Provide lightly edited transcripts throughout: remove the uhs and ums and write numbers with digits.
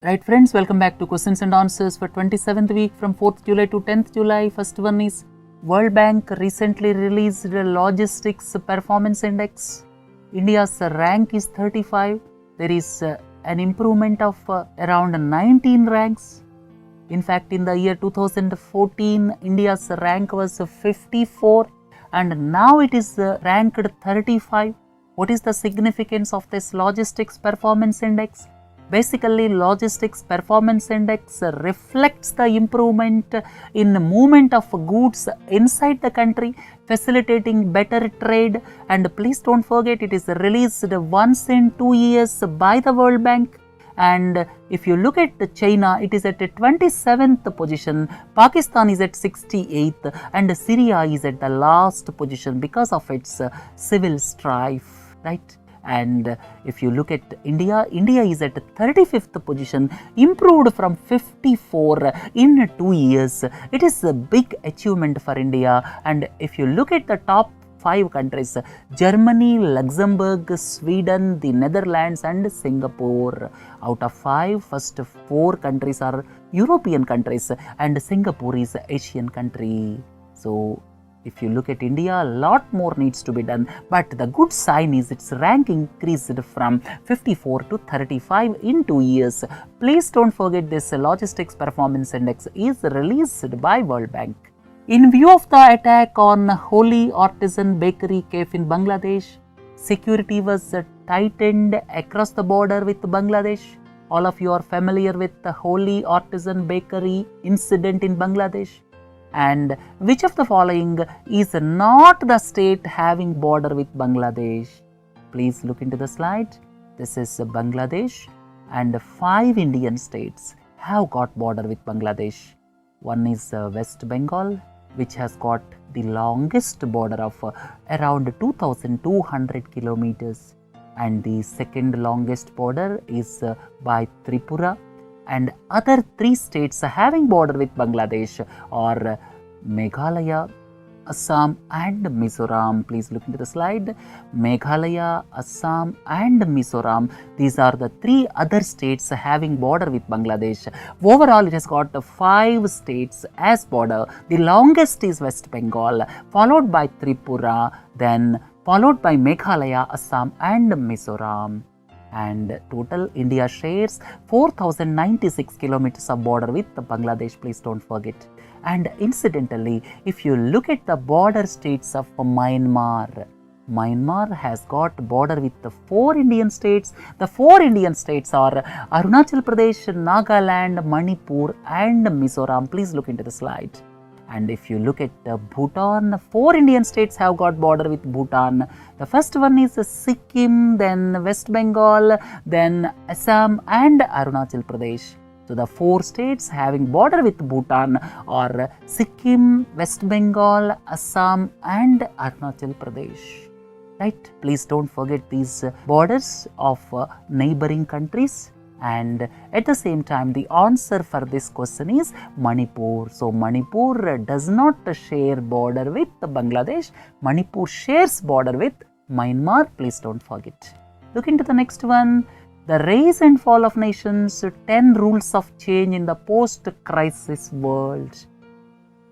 Right friends, welcome back to questions and answers for 27th week from 4th July to 10th July. First one is World Bank recently released the Logistics Performance Index. India's rank is 35. There is an improvement of around 19 ranks. In fact, in the year 2014, India's rank was 54 and now it is ranked 35. What is the significance of this Logistics Performance Index? Basically, Logistics Performance Index reflects the improvement in movement of goods inside the country, facilitating better trade. And please don't forget, it is released once in 2 years by the World Bank. And if you look at China, it is at 27th position, Pakistan is at 68th, and Syria is at the last position because of its civil strife, right? And if you look at India, India is at 35th position, improved from 54 in 2 years. It is a big achievement for India. And if you look at the top 5 countries, Germany, Luxembourg, Sweden, the Netherlands and Singapore. Out of 5, first 4 countries are European countries and Singapore is Asian country. So if you look at India, a lot more needs to be done, but the good sign is its rank increased from 54 to 35 in 2 years. Please don't forget, this Logistics Performance Index is released by World Bank. In view of the attack on Holy Artisan Bakery Cafe in Bangladesh, security was tightened across the border with Bangladesh. All of you are familiar with the Holy Artisan Bakery incident in Bangladesh. And which of the following is not the state having border with Bangladesh? Please look into the slide. This is Bangladesh, and 5 Indian states have got border with Bangladesh. One is West Bengal, which has got the longest border of around 2,200 kilometers. And the second longest border is by Tripura. And other 3 states having border with Bangladesh are Meghalaya, Assam and Mizoram. Please look into the slide. Meghalaya, Assam and Mizoram. These are the 3 other states having border with Bangladesh. Overall, it has got 5 states as border. The longest is West Bengal, followed by Tripura, then followed by Meghalaya, Assam and Mizoram. And total India shares 4,096 kilometers of border with Bangladesh, please don't forget. And incidentally, if you look at the border states of Myanmar, Myanmar has got border with the 4 Indian states. The 4 Indian states are Arunachal Pradesh, Nagaland, Manipur and Mizoram. Please look into the slide. And if you look at Bhutan, 4 Indian states have got border with Bhutan. The first one is Sikkim, then West Bengal, then Assam and Arunachal Pradesh. So the 4 states having border with Bhutan are Sikkim, West Bengal, Assam and Arunachal Pradesh. Right? Please don't forget these borders of neighboring countries. And at the same time, the answer for this question is Manipur. So Manipur does not share border with Bangladesh. Manipur shares border with Myanmar. Please don't forget. Look into the next one. The Rise and Fall of Nations, 10 Rules of Change in the Post-Crisis World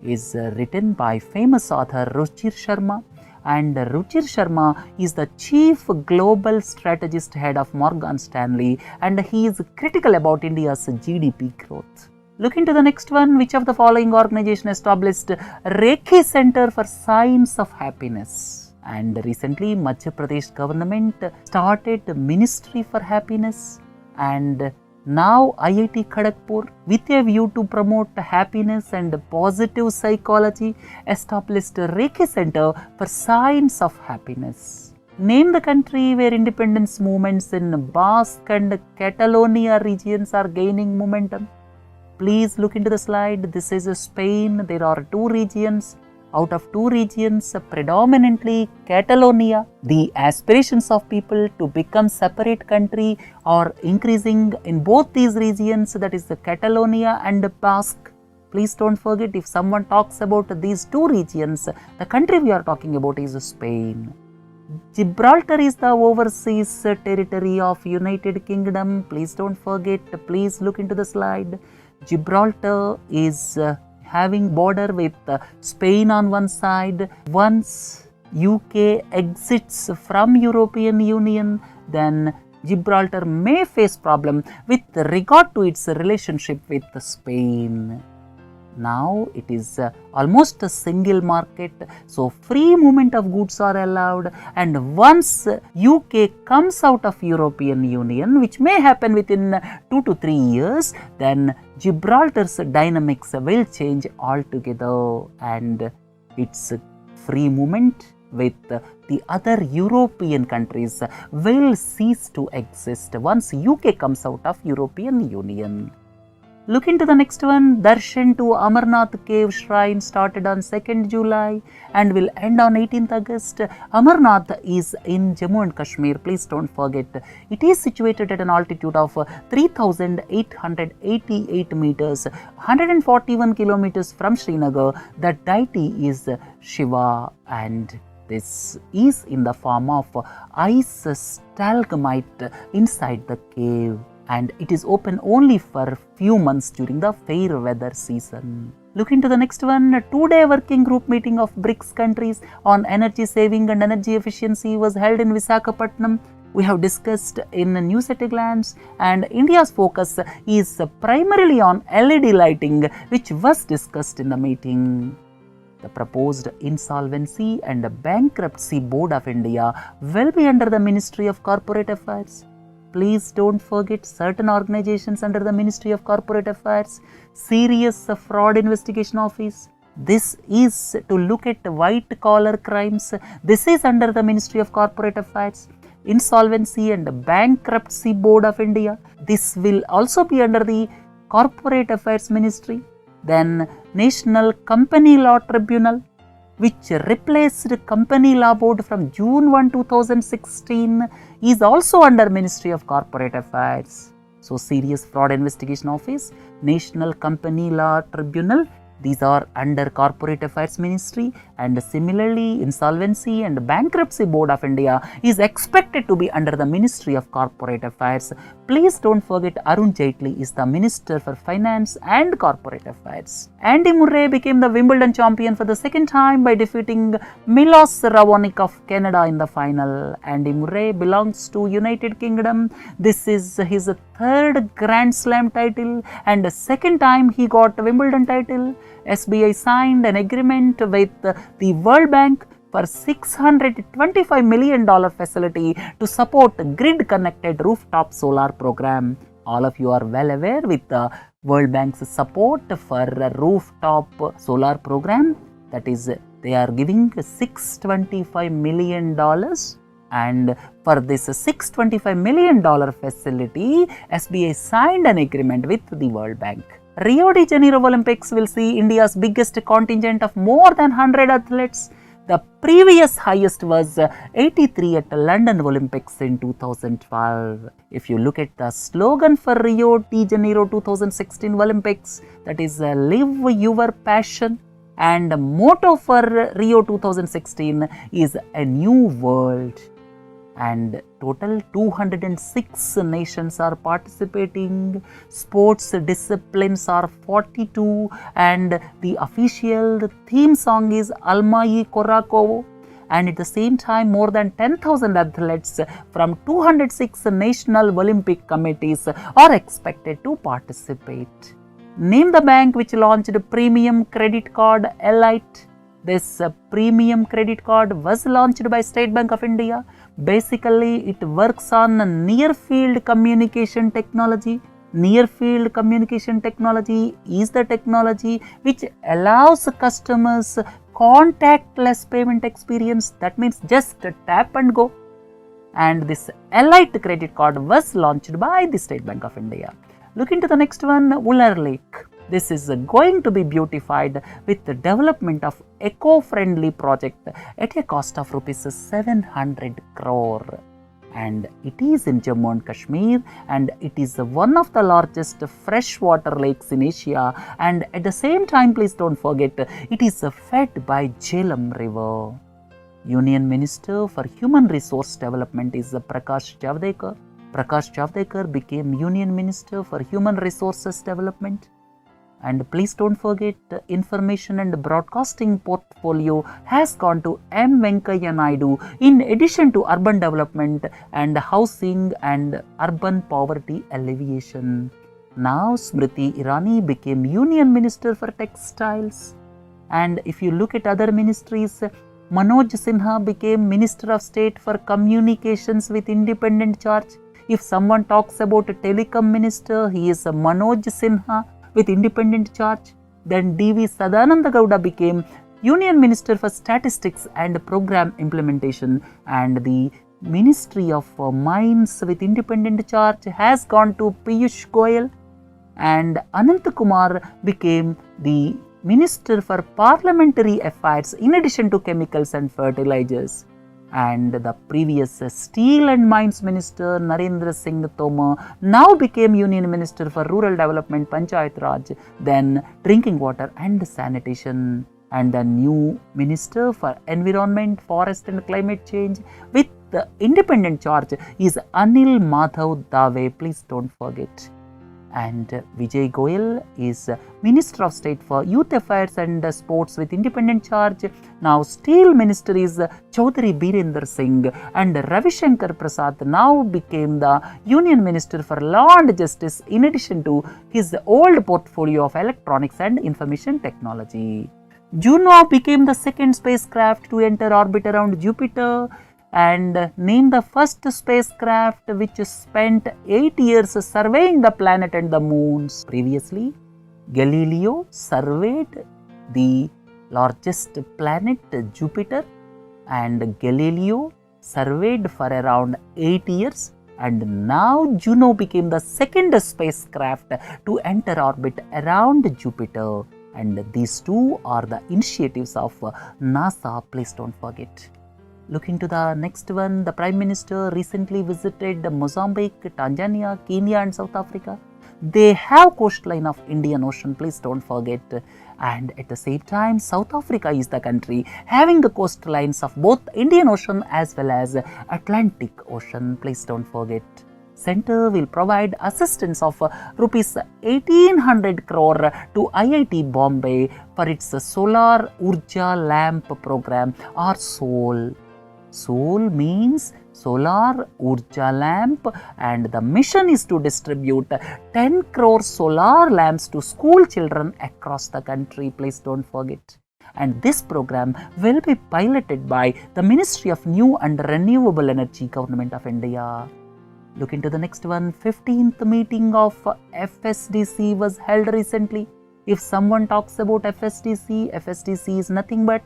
is written by famous author Ruchir Sharma. And Ruchir Sharma is the chief global strategist head of Morgan Stanley, and he is critical about India's GDP growth. Look into the next one. Which of the following organization established Rekhi Center for Science of Happiness? And recently, Madhya Pradesh government started Ministry for Happiness, and now IIT Kharagpur, with a view to promote happiness and positive psychology, established Rekhi Center for Science of Happiness. Name the country where independence movements in Basque and Catalonia regions are gaining momentum. Please look into the slide. This is Spain. There are 2 regions. Out of 2 regions, predominantly Catalonia, the aspirations of people to become separate country are increasing in both these regions, that is the Catalonia and Basque. Please don't forget, if someone talks about these 2 regions, the country we are talking about is Spain. Gibraltar is the overseas territory of United Kingdom. Please don't forget, please look into the slide. Gibraltar is having border with Spain on one side. Once UK exits from European Union, then Gibraltar may face problem with regard to its relationship with Spain. Now it is almost a single market, so free movement of goods are allowed, and once UK comes out of European Union, which may happen within 2 to 3 years, then Gibraltar's dynamics will change altogether and its free movement with the other European countries will cease to exist once UK comes out of European Union. Look into the next one. Darshan to Amarnath Cave Shrine started on 2nd July and will end on 18th August. Amarnath is in Jammu and Kashmir. Please don't forget. It is situated at an altitude of 3,888 meters, 141 kilometers from Srinagar. The deity is Shiva, and this is in the form of ice stalagmite inside the cave, and it is open only for few months during the fair weather season. Look into the next one. A 2-day working group meeting of BRICS countries on energy saving and energy efficiency was held in Visakhapatnam. We have discussed in news at a glance, and India's focus is primarily on LED lighting, which was discussed in the meeting. The proposed Insolvency and Bankruptcy Board of India will be under the Ministry of Corporate Affairs. Please don't forget certain organizations under the Ministry of Corporate Affairs. Serious Fraud Investigation Office. This is to look at white collar crimes. This is under the Ministry of Corporate Affairs. Insolvency and Bankruptcy Board of India. This will also be under the Corporate Affairs Ministry. Then National Company Law Tribunal, which replaced Company Law Board from June 1, 2016, is also under Ministry of Corporate Affairs. So, Serious Fraud Investigation Office, National Company Law Tribunal, these are under Corporate Affairs Ministry, and similarly Insolvency and Bankruptcy Board of India is expected to be under the Ministry of Corporate Affairs. Please don't forget Arun Jaitley is the Minister for Finance and Corporate Affairs. Andy Murray became the Wimbledon champion for the second time by defeating Milos Raonic of Canada in the final. Andy Murray belongs to United Kingdom. This is his third Grand Slam title and the second time he got the Wimbledon title. SBI signed an agreement with the World Bank for $625 million facility to support grid-connected rooftop solar program. All of you are well aware with the World Bank's support for a rooftop solar program. That is, they are giving $625 million, and for this $625 million facility, SBI signed an agreement with the World Bank. Rio de Janeiro Olympics will see India's biggest contingent of more than 100 athletes. The previous highest was 83 at the London Olympics in 2012. If you look at the slogan for Rio de Janeiro 2016 Olympics, that is Live Your Passion, and the motto for Rio 2016 is A New World. And total 206 nations are participating. Sports disciplines are 42, and the official theme song is Almai Korako. And at the same time, more than 10,000 athletes from 206 national Olympic committees are expected to participate. Name the bank which launched premium credit card Elite. This premium credit card was launched by State Bank of India. Basically, it works on near-field communication technology. Near-field communication technology is the technology which allows customers contactless payment experience. That means just tap and go. And this Elite credit card was launched by the State Bank of India. Look into the next one, Uller Lake. This is going to be beautified with the development of eco-friendly project at a cost of rupees 700 crore. And it is in Jammu and Kashmir, and it is one of the largest freshwater lakes in Asia, and at the same time, please don't forget, it is fed by Jhelum River. Union Minister for Human Resource Development is Prakash Javadekar. Prakash Javadekar became Union Minister for Human Resources Development. And please don't forget, the information and broadcasting portfolio has gone to M. Venkaiah Naidu in addition to urban development and housing and urban poverty alleviation. Now Smriti Irani became Union Minister for Textiles. And if you look at other ministries, Manoj Sinha became Minister of State for Communications with independent charge. If someone talks about a telecom minister, he is Manoj Sinha with independent charge. Then D.V. Sadananda Gowda became Union Minister for Statistics and Program Implementation, and the Ministry of Mines with independent charge has gone to Piyush Goyal, and Anant Kumar became the Minister for Parliamentary Affairs in addition to Chemicals and Fertilizers. And the previous Steel and Mines Minister Narendra Singh Tomar now became Union Minister for Rural Development, Panchayat Raj, then Drinking Water and Sanitation. And the new Minister for Environment, Forest and Climate Change with the independent charge is Anil Madhav Dave, please don't forget. And Vijay Goyal is Minister of State for Youth Affairs and Sports with independent charge. Now Steel Minister is Chaudhary Birender Singh, and Ravi Shankar Prasad now became the Union Minister for Law and Justice in addition to his old portfolio of Electronics and Information Technology. Juno became the second spacecraft to enter orbit around Jupiter and named the first spacecraft which spent 8 years surveying the planet and the moons. Previously, Galileo surveyed the largest planet Jupiter, and Galileo surveyed for around 8 years, and now Juno became the second spacecraft to enter orbit around Jupiter, and these two are the initiatives of NASA, please don't forget. Looking to the next one, the Prime Minister recently visited Mozambique, Tanzania, Kenya and South Africa. They have coastline of Indian Ocean, please don't forget. And at the same time, South Africa is the country having the coastlines of both Indian Ocean as well as Atlantic Ocean, please don't forget. Center will provide assistance of rupees 1800 crore to IIT Bombay for its Solar Urja Lamp program, or SOL. SOL means Solar Urja Lamp, and the mission is to distribute 10 crore solar lamps to school children across the country, please don't forget. And this program will be piloted by the Ministry of New and Renewable Energy, Government of India. Look into the next one. 15th meeting of FSDC was held recently. If someone talks about FSDC, FSDC is nothing but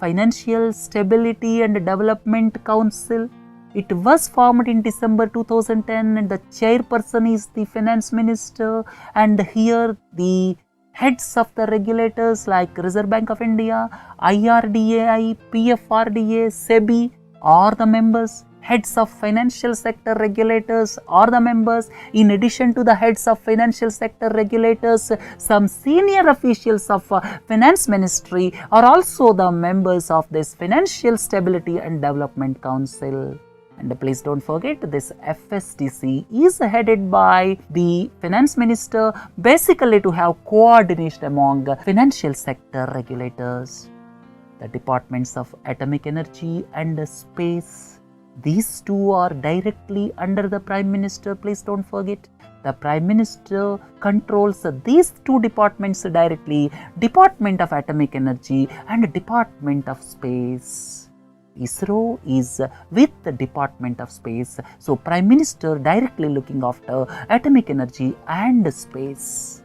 Financial Stability and Development Council. It was formed in December 2010 and the chairperson is the Finance Minister, and here the heads of the regulators like Reserve Bank of India, IRDAI, PFRDA, SEBI are the members. Heads of financial sector regulators are the members. In addition to the heads of financial sector regulators, some senior officials of Finance Ministry are also the members of this Financial Stability and Development Council. And please don't forget, this FSDC is headed by the Finance Minister, basically to have coordination among financial sector regulators. The departments of Atomic Energy and Space, these two are directly under the Prime Minister, please don't forget. The Prime Minister controls these two departments directly, Department of Atomic Energy and Department of Space. ISRO is with the Department of Space, so Prime Minister directly looking after atomic energy and space.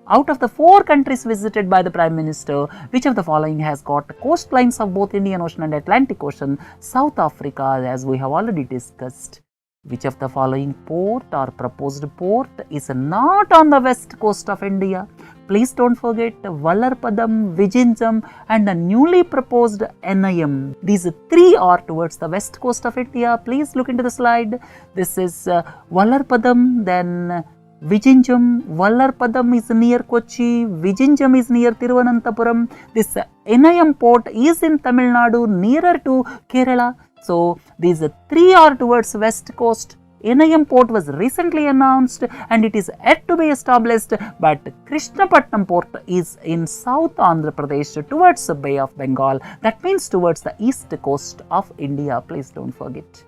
Out of the 4 countries visited by the Prime Minister, which of the following has got coastlines of both Indian Ocean and Atlantic Ocean? South Africa, as we have already discussed. Which of the following port or proposed port is not on the west coast of India? Please don't forget Vallarpadam, Vijinjam and the newly proposed NIM. These 3 are towards the west coast of India. Please look into the slide. This is Vallarpadam, then Vijinjam, Vallarpadam is near Kochi, Vijinjam is near Thiruvananthapuram. This Enayam port is in Tamil Nadu, nearer to Kerala. So these three are towards west coast. Enayam port was recently announced and it is yet to be established, but Krishnapatnam port is in South Andhra Pradesh towards the Bay of Bengal. That means towards the east coast of India. Please don't forget.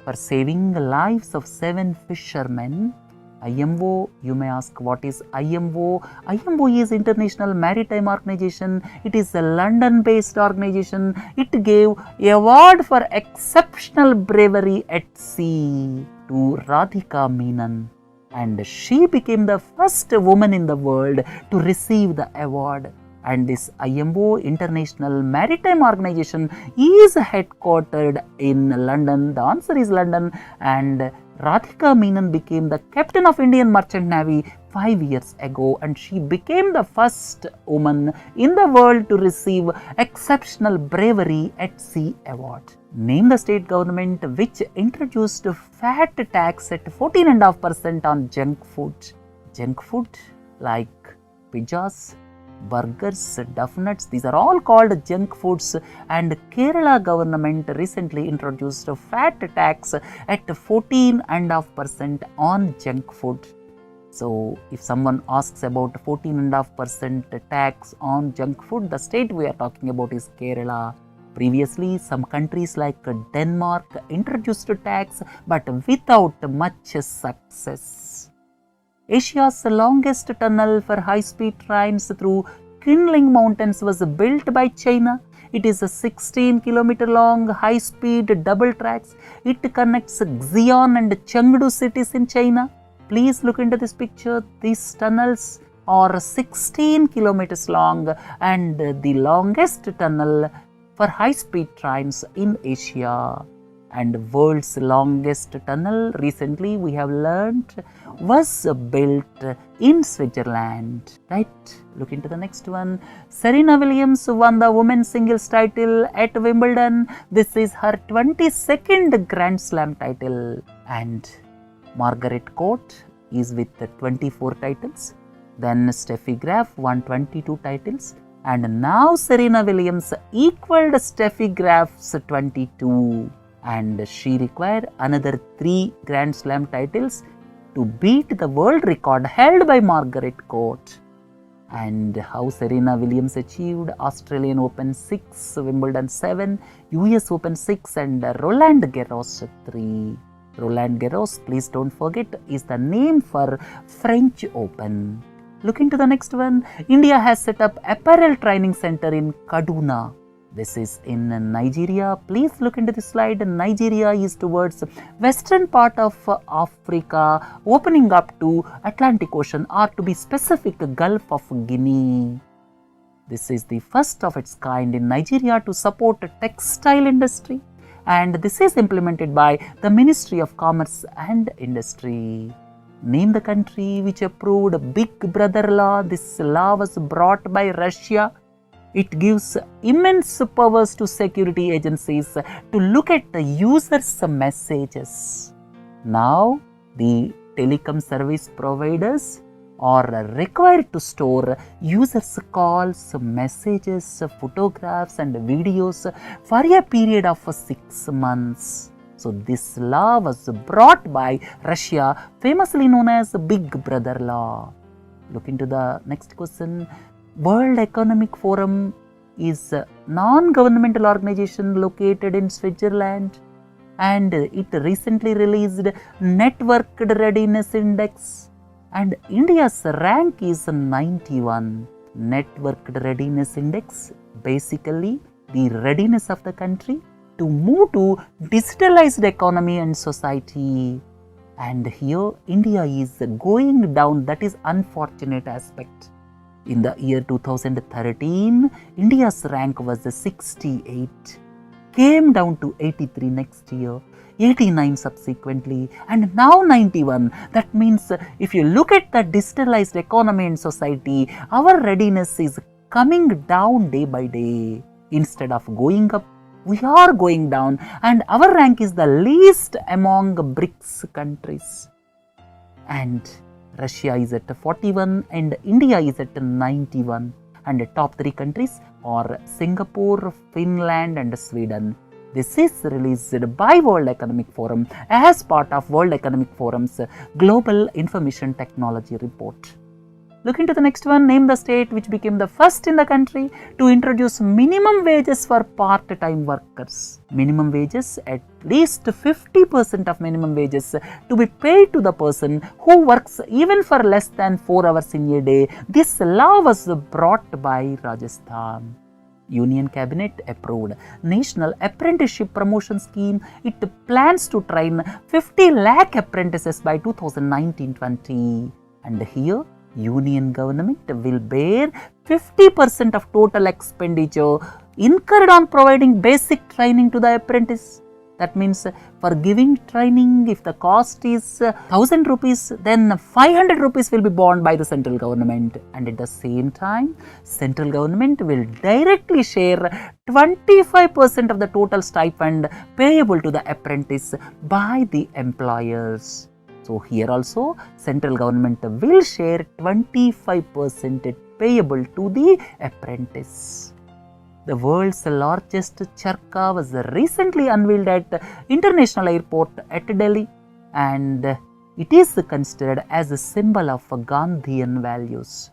For saving the lives of 7 fishermen, IMO, you may ask what is IMO? IMO is International Maritime Organization. It is a London-based organization. It gave award for exceptional bravery at sea to Radhika Menon, and she became the first woman in the world to receive the award. And this IMO, International Maritime Organization, is headquartered in London. The answer is London, and Radhika Menon became the captain of Indian Merchant Navy 5 years ago, and she became the first woman in the world to receive Exceptional Bravery at Sea award. Name the state government which introduced fat tax at 14.5% on junk food. Junk food like pizzas, burgers, duff nuts, these are all called junk foods, and Kerala government recently introduced a fat tax at 14.5% on junk food. So if someone asks about 14.5% tax on junk food, the state we are talking about is Kerala. Previously, some countries like Denmark introduced a tax, but without much success. Asia's longest tunnel for high-speed trains through Kinling Mountains was built by China. It is a 16-kilometer long high-speed double tracks. It connects Xi'an and Chengdu cities in China. Please look into this picture. These tunnels are 16 kilometers long and the longest tunnel for high-speed trains in Asia. And world's longest tunnel, recently we have learnt, was built in Switzerland. Right? Look into the next one. Serena Williams won the women's singles title at Wimbledon. This is her 22nd Grand Slam title. And Margaret Court is with 24 titles. Then Steffi Graf won 22 titles. And now Serena Williams equaled Steffi Graf's 22. And she required another 3 Grand Slam titles to beat the world record held by Margaret Court. And how Serena Williams achieved: Australian Open 6, Wimbledon 7, US Open 6 and Roland Garros 3. Roland Garros, please don't forget, is the name for French Open. Look into the next one. India has set up apparel training center in Kaduna. This is in Nigeria. Please look into this slide. Nigeria is towards western part of Africa, opening up to Atlantic Ocean, or to be specific, Gulf of Guinea. This is the first of its kind in Nigeria to support the textile industry, and this is implemented by the Ministry of Commerce and Industry. Name the country which approved Big Brother law. This law was brought by Russia. It gives immense powers to security agencies to look at the users' messages. Now, the telecom service providers are required to store users' calls, messages, photographs and videos for a period of 6 months. So this law was brought by Russia, famously known as Big Brother law. Look into the next question. World Economic Forum is a non-governmental organization located in Switzerland, and it recently released Networked Readiness Index, and India's rank is 91. Networked Readiness Index, basically the readiness of the country to move to digitalized economy and society. And here India is going down. That is unfortunate aspect. In the year 2013, India's rank was 68, came down to 83 next year, 89 subsequently, and now 91. That means if you look at the digitalized economy and society, our readiness is coming down day by day. Instead of going up, we are going down, and our rank is the least among BRICS countries. And Russia is at 41 and India is at 91. And the top 3 countries are Singapore, Finland and Sweden. This is released by World Economic Forum as part of World Economic Forum's Global Information Technology Report. Look into the next one. Name the state which became the first in the country to introduce minimum wages for part-time workers. Minimum wages, at least 50% of minimum wages to be paid to the person who works even for less than 4 hours in a day. This law was brought by Rajasthan. Union Cabinet approved National Apprenticeship Promotion Scheme. It plans to train 50 lakh apprentices by 2019-20. And here, Union government will bear 50% of total expenditure incurred on providing basic training to the apprentice. That means for giving training, if the cost is 1000 rupees, then 500 rupees will be borne by the central government. And at the same time, central government will directly share 25% of the total stipend payable to the apprentice by the employers. So here also, central government will share 25% payable to the apprentice. The world's largest charkha was recently unveiled at International Airport at Delhi, and it is considered as a symbol of Gandhian values.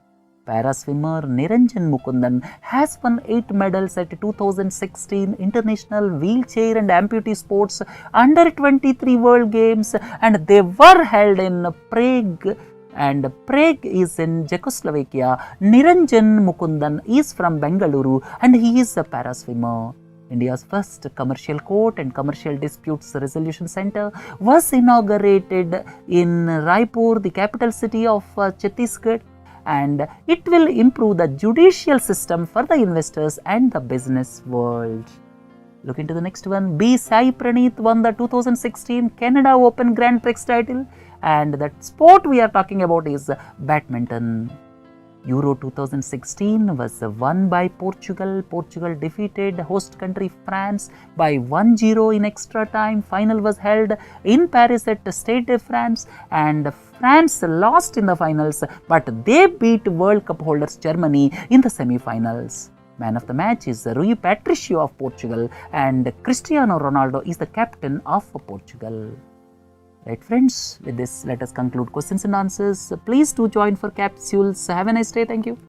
Paraswimmer Niranjan Mukundan has won 8 medals at 2016 International Wheelchair and Amputee Sports Under 23 World Games, and they were held in Prague. And Prague is in Czechoslovakia. Niranjan Mukundan is from Bengaluru and he is a paraswimmer. India's first commercial court and commercial disputes resolution center was inaugurated in Raipur, the capital city of Chhattisgarh, and it will improve the judicial system for the investors and the business world. Look into the next one. B. Sai Praneeth won the 2016 Canada Open Grand Prix title, and that sport we are talking about is badminton. Euro 2016 was won by Portugal. Portugal defeated host country France by 1-0 in extra time. Final was held in Paris at Stade de France, and France lost in the finals, but they beat World Cup holders Germany in the semi-finals. Man of the match is Rui Patricio of Portugal, and Cristiano Ronaldo is the captain of Portugal. Right friends, with this let us conclude questions and answers. Please do join for capsules. Have a nice day. Thank you.